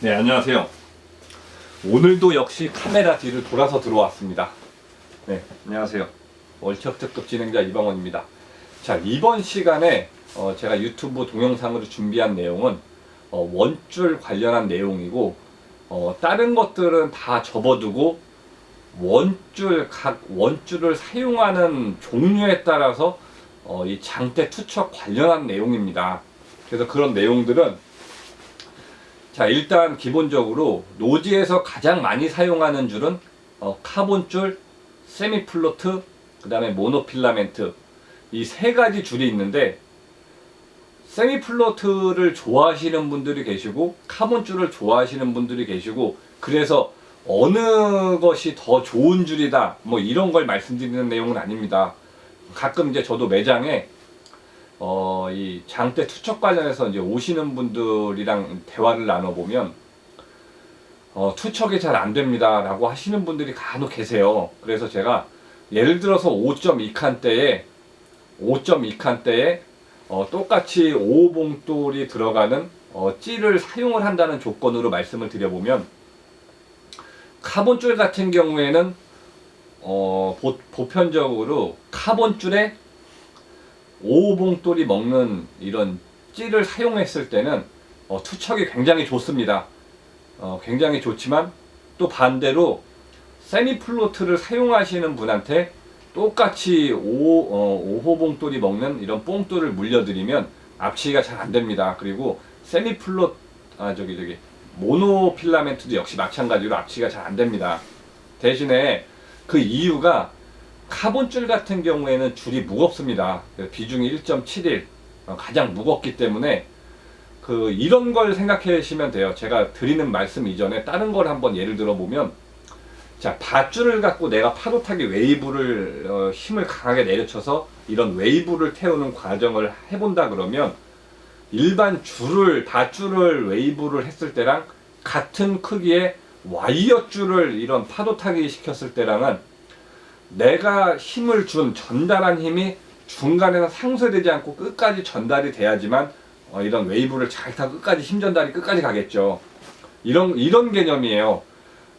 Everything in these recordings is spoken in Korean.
네, 안녕하세요. 오늘도 역시 카메라 뒤를 돌아서 들어왔습니다. 네, 안녕하세요. 월척 특급 진행자 이방원입니다. 자, 이번 시간에 제가 유튜브 동영상으로 준비한 내용은 원줄 관련한 내용이고, 다른 것들은 다 접어두고 각 원줄을 사용하는 종류에 따라서 이 장대 투척 관련한 내용입니다. 그래서 그런 내용들은, 자, 일단 기본적으로 노지에서 가장 많이 사용하는 줄은 카본줄, 세미플로트, 그 다음에 모노필라멘트, 이 세 가지 줄이 있는데, 세미플로트를 좋아하시는 분들이 계시고 카본줄을 좋아하시는 분들이 계시고, 그래서 어느 것이 더 좋은 줄이다 뭐 이런 걸 말씀드리는 내용은 아닙니다. 가끔 이제 저도 매장에 이 장대 투척 관련해서 이제 오시는 분들이랑 대화를 나눠보면 투척이 잘 안 됩니다 라고 하시는 분들이 간혹 계세요. 그래서 제가 예를 들어서 5.2칸대에 똑같이 5봉돌이 들어가는 찌를 사용을 한다는 조건으로 말씀을 드려보면, 카본줄 같은 경우에는 보편적으로 카본줄에 5봉돌이 먹는 이런 찌를 사용했을 때는 투척이 굉장히 좋습니다. 굉장히 좋지만, 또 반대로 세미플로트를 사용하시는 분한테 똑같이 5호봉돌이 먹는 이런 뽕돌을 물려드리면 압치기가 잘 안됩니다. 그리고 모노필라멘트도 역시 마찬가지로 압치기가 잘 안됩니다. 대신에 그 이유가, 카본줄 같은 경우에는 줄이 무겁습니다. 비중이 1.71, 가장 무겁기 때문에 이런 걸 생각하시면 돼요. 제가 드리는 말씀 이전에 다른 걸 한번 예를 들어보면, 자, 밧줄을 갖고 내가 파도타기 웨이브를 힘을 강하게 내려쳐서 이런 웨이브를 태우는 과정을 해본다 그러면, 일반 밧줄을 웨이브를 했을 때랑 같은 크기의 와이어 줄을 이런 파도타기 시켰을 때랑은 내가 힘을 전달한 힘이 중간에서 상쇄되지 않고 끝까지 전달이 돼야지만 이런 웨이브를 잘 타고 끝까지 힘 전달이 끝까지 가겠죠. 이런 개념이에요.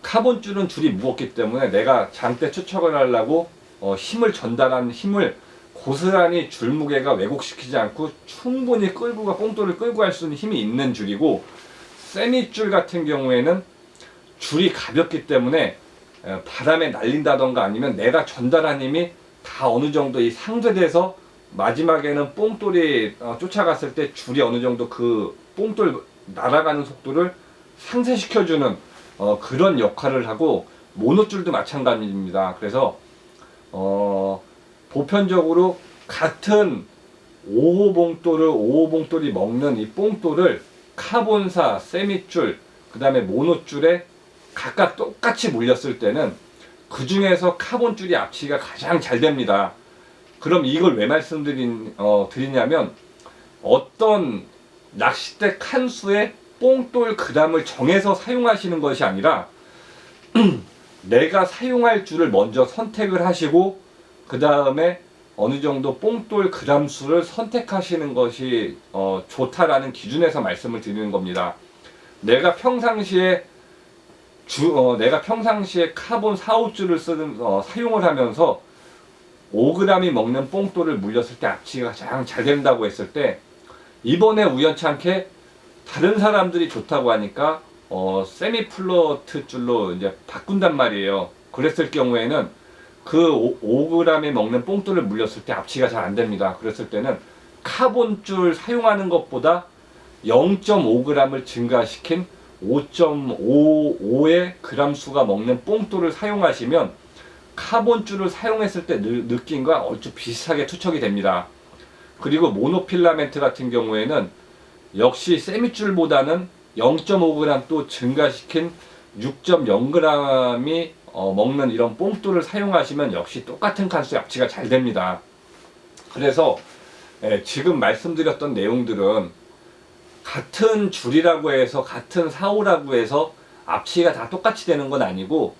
카본줄은 줄이 무겁기 때문에 내가 장대 투척을 하려고 힘을 전달한 힘을 고스란히 줄 무게가 왜곡시키지 않고 충분히 뽕돌을 끌고 갈 수 있는 힘이 있는 줄이고, 세미줄 같은 경우에는 줄이 가볍기 때문에 바람에 날린다던가 아니면 내가 전달한 힘이 다 어느 정도 이 상쇄돼서 마지막에는 뽕돌이 쫓아갔을 때 줄이 어느 정도 그 뽕돌 날아가는 속도를 상쇄시켜주는 그런 역할을 하고, 모노줄도 마찬가지입니다. 그래서 보편적으로 같은 5호봉돌이 먹는 이 뽕돌을 카본사, 세미줄, 그 다음에 모노줄에 각각 똑같이 물렸을 때는 그 중에서 카본줄이 압치기가 가장 잘 됩니다. 그럼 이걸 왜 드리냐면, 어떤 낚싯대 칸수의 뽕돌 그람을 정해서 사용하시는 것이 아니라 내가 사용할 줄을 먼저 선택을 하시고 그 다음에 어느 정도 뽕돌 그람 수를 선택하시는 것이 좋다라는 기준에서 말씀을 드리는 겁니다. 내가 평상시에 카본 4, 5줄을 사용을 하면서 5g이 먹는 뽕돌을 물렸을 때 압치기가 가장 잘 된다고 했을 때, 이번에 우연찮게 다른 사람들이 좋다고 하니까 세미플로트 줄로 이제 바꾼단 말이에요. 그랬을 경우에는 그 5g이 먹는 뽕돌을 물렸을 때 압치기가 잘 안됩니다. 그랬을 때는 카본줄 사용하는 것보다 0.5g을 증가시킨 5.55의 그람 수가 먹는 뽕돌을 사용하시면 카본줄을 사용했을 때 느낌과 얼추 비슷하게 투척이 됩니다. 그리고 모노필라멘트 같은 경우에는 역시 세미줄보다는 0.5g 또 증가시킨 6.0g이 먹는 이런 뽕돌을 사용하시면 역시 똑같은 칸수의 압치가 잘 됩니다. 그래서 지금 말씀드렸던 내용들은 같은 줄이라고 해서, 같은 사오라고 해서 압치가 다 똑같이 되는 건 아니고,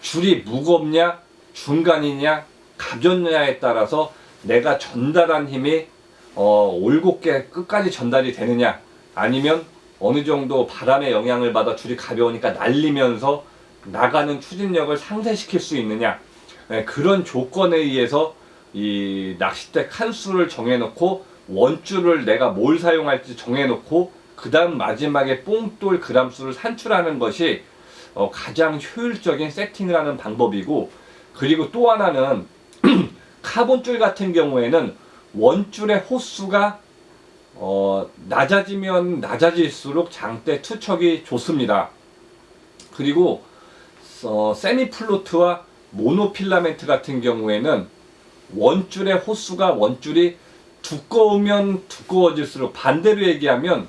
줄이 무겁냐 중간이냐 가볍냐에 따라서 내가 전달한 힘이 올곧게 끝까지 전달이 되느냐, 아니면 어느 정도 바람의 영향을 받아 줄이 가벼우니까 날리면서 나가는 추진력을 상쇄시킬 수 있느냐, 그런 조건에 의해서 이 낚싯대 칸수를 정해놓고 원줄을 내가 뭘 사용할지 정해놓고 그 다음 마지막에 뽕돌 그람수를 산출하는 것이 가장 효율적인 세팅을 하는 방법이고, 그리고 또 하나는 카본줄 같은 경우에는 원줄의 호수가 낮아지면 낮아질수록 장대 투척이 좋습니다. 그리고 세미 플로트와 모노필라멘트 같은 경우에는 원줄의 호수가 원줄이 두꺼우면 두꺼워질수록, 반대로 얘기하면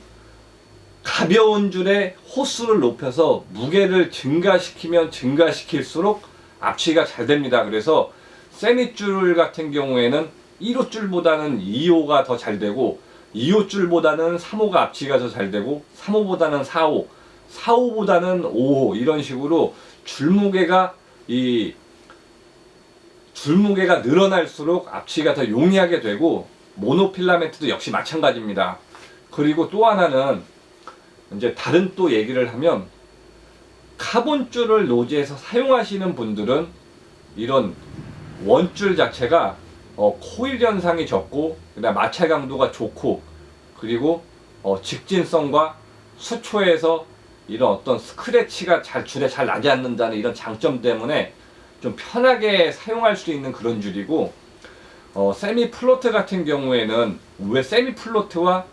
가벼운 줄에 호수를 높여서 무게를 증가시키면 증가시킬수록 압취가 잘 됩니다. 그래서 세미줄 같은 경우에는 1호줄보다는 2호가 더 잘 되고, 2호줄보다는 3호가 압취가 더 잘 되고, 3호보다는 4호, 4호보다는 5호, 이런 식으로 줄무게가 늘어날수록 압취가 더 용이하게 되고, 모노필라멘트도 역시 마찬가지입니다. 그리고 또 하나는 이제 다른 또 얘기를 하면, 카본줄을 노지에서 사용하시는 분들은 이런 원줄 자체가 코일 현상이 적고, 그다음 마찰 강도가 좋고, 그리고 직진성과 수초에서 이런 어떤 스크래치가 줄에 잘 나지 않는다는 이런 장점 때문에 좀 편하게 사용할 수 있는 그런 줄이고, 세미 플로트 같은 경우에는 왜 세미 플로트와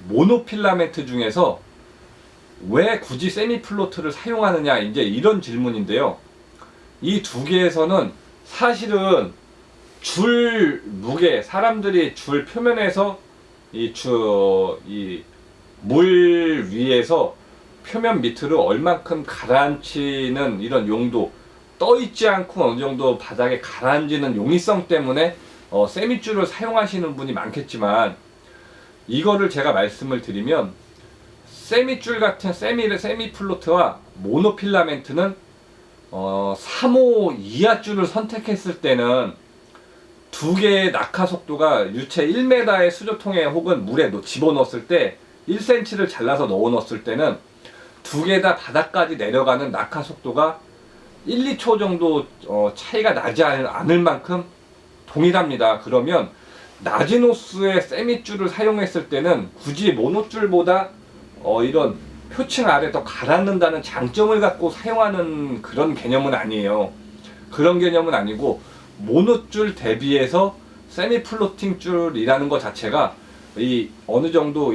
모노필라멘트 중에서 왜 굳이 세미 플로트를 사용하느냐, 이제 이런 질문인데요. 이 두 개에서는 사실은 줄 무게, 사람들이 줄 표면에서 이 물 위에서 표면 밑으로 얼만큼 가라앉히는 이런 용도, 떠 있지 않고 어느 정도 바닥에 가라앉는 용이성 때문에 세미줄을 사용하시는 분이 많겠지만, 이거를 제가 말씀을 드리면, 세미줄 같은 세미 플로트와 모노필라멘트는 3호 이하 줄을 선택했을 때는 두 개의 낙하 속도가 유체 1m의 수조통에 혹은 물에 집어넣었을 때 1cm를 잘라서 넣어 넣었을 때는 두 개 다 바닥까지 내려가는 낙하 속도가 1, 2초 정도 차이가 나지 않을 만큼 동일합니다. 그러면 낮은 호수의 세미줄을 사용했을 때는 굳이 모노줄보다 이런 표층 아래 더 가라앉는다는 장점을 갖고 사용하는 그런 개념은 아니에요. 그런 개념은 아니고, 모노줄 대비해서 세미 플로팅 줄이라는 것 자체가 어느 정도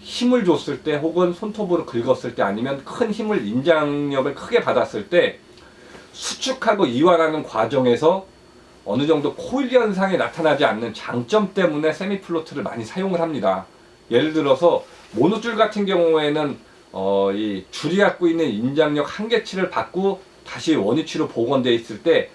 힘을 줬을 때, 혹은 손톱으로 긁었을 때, 아니면 큰 힘을 인장력을 크게 받았을 때 수축하고 이완하는 과정에서 어느 정도 코일 현상이 나타나지 않는 장점 때문에 세미 플로트를 많이 사용을 합니다. 예를 들어서 모노줄 같은 경우에는 이 줄이 갖고 있는 인장력 한계치를 받고 다시 원위치로 복원되어 있을 때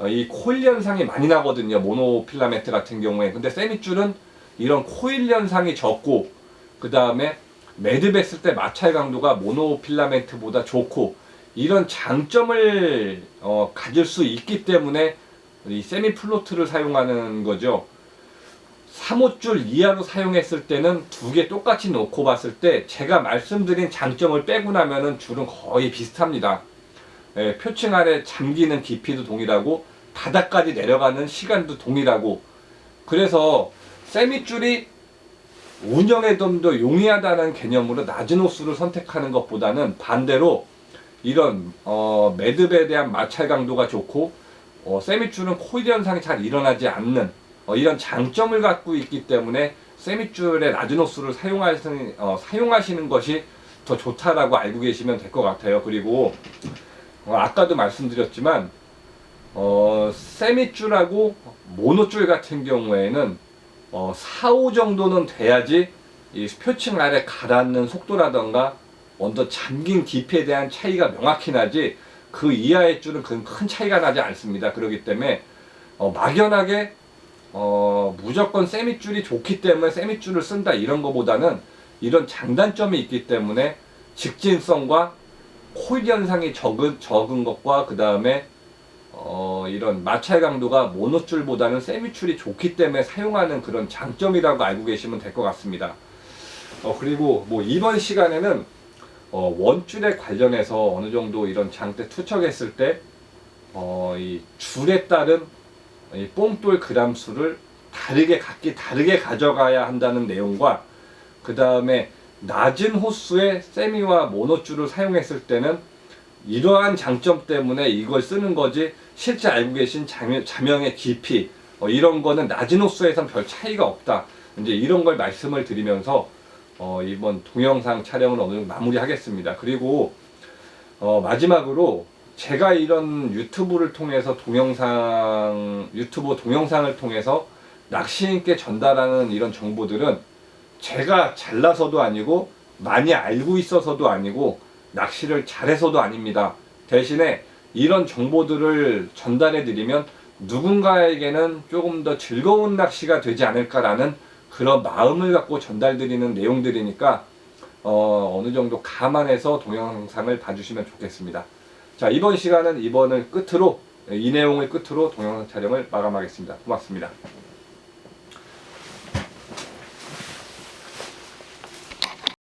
이 코일 현상이 많이 나거든요, 모노필라멘트 같은 경우에. 근데 세미줄은 이런 코일 현상이 적고, 그 다음에 매듭했을 때 마찰 강도가 모노필라멘트보다 좋고, 이런 장점을 가질 수 있기 때문에 이 세미 플로트를 사용하는 거죠. 3호줄 이하로 사용했을 때는 두 개 똑같이 놓고 봤을 때 제가 말씀드린 장점을 빼고 나면은 줄은 거의 비슷합니다. 표층 아래 잠기는 깊이도 동일하고, 바닥까지 내려가는 시간도 동일하고, 그래서 세미줄이 운영에 좀 더 용이하다는 개념으로 낮은 호수를 선택하는 것보다는 반대로 이런 매듭에 대한 마찰 강도가 좋고, 세미줄은 코일 현상이 잘 일어나지 않는 이런 장점을 갖고 있기 때문에 세미줄의 낮은 호수를 사용하시는 것이 더 좋다라고 알고 계시면 될 것 같아요. 그리고 아까도 말씀드렸지만 세미줄하고 모노줄 같은 경우에는 4호 정도는 돼야지 이 표층 아래 가라앉는 속도라던가 언더 잠긴 깊이에 대한 차이가 명확히 나지, 그 이하의 줄은 큰 차이가 나지 않습니다. 그렇기 때문에 막연하게 무조건 세미줄이 좋기 때문에 세미줄을 쓴다 이런 거보다는 이런 장단점이 있기 때문에 직진성과 코일 현상이 적은 것과, 그 다음에 이런 마찰 강도가 모노줄보다는 세미줄이 좋기 때문에 사용하는 그런 장점이라고 알고 계시면 될 것 같습니다. 그리고 뭐 이번 시간에는 원줄에 관련해서 어느 정도 이런 장대 투척했을 때 이 줄에 따른 이 뽕돌 그람 수를 각기 다르게 가져가야 한다는 내용과, 그 다음에 낮은 호수의 세미와 모노줄을 사용했을 때는 이러한 장점 때문에 이걸 쓰는 거지, 실제 알고 계신 자명의 깊이 이런 거는 낮은 호수에선 별 차이가 없다. 이제 이런 걸 말씀을 드리면서 이번 동영상 촬영을 어느 정도 마무리하겠습니다. 그리고 마지막으로 제가 이런 유튜브 동영상을 통해서 낚시인께 전달하는 이런 정보들은 제가 잘나서도 아니고 많이 알고 있어서도 아니고 낚시를 잘해서도 아닙니다. 대신에 이런 정보들을 전달해 드리면 누군가에게는 조금 더 즐거운 낚시가 되지 않을까라는 그런 마음을 갖고 전달드리는 내용들이니까 어느 정도 감안해서 동영상을 봐주시면 좋겠습니다. 자, 이번 시간은 이 내용을 끝으로 동영상 촬영을 마감하겠습니다. 고맙습니다.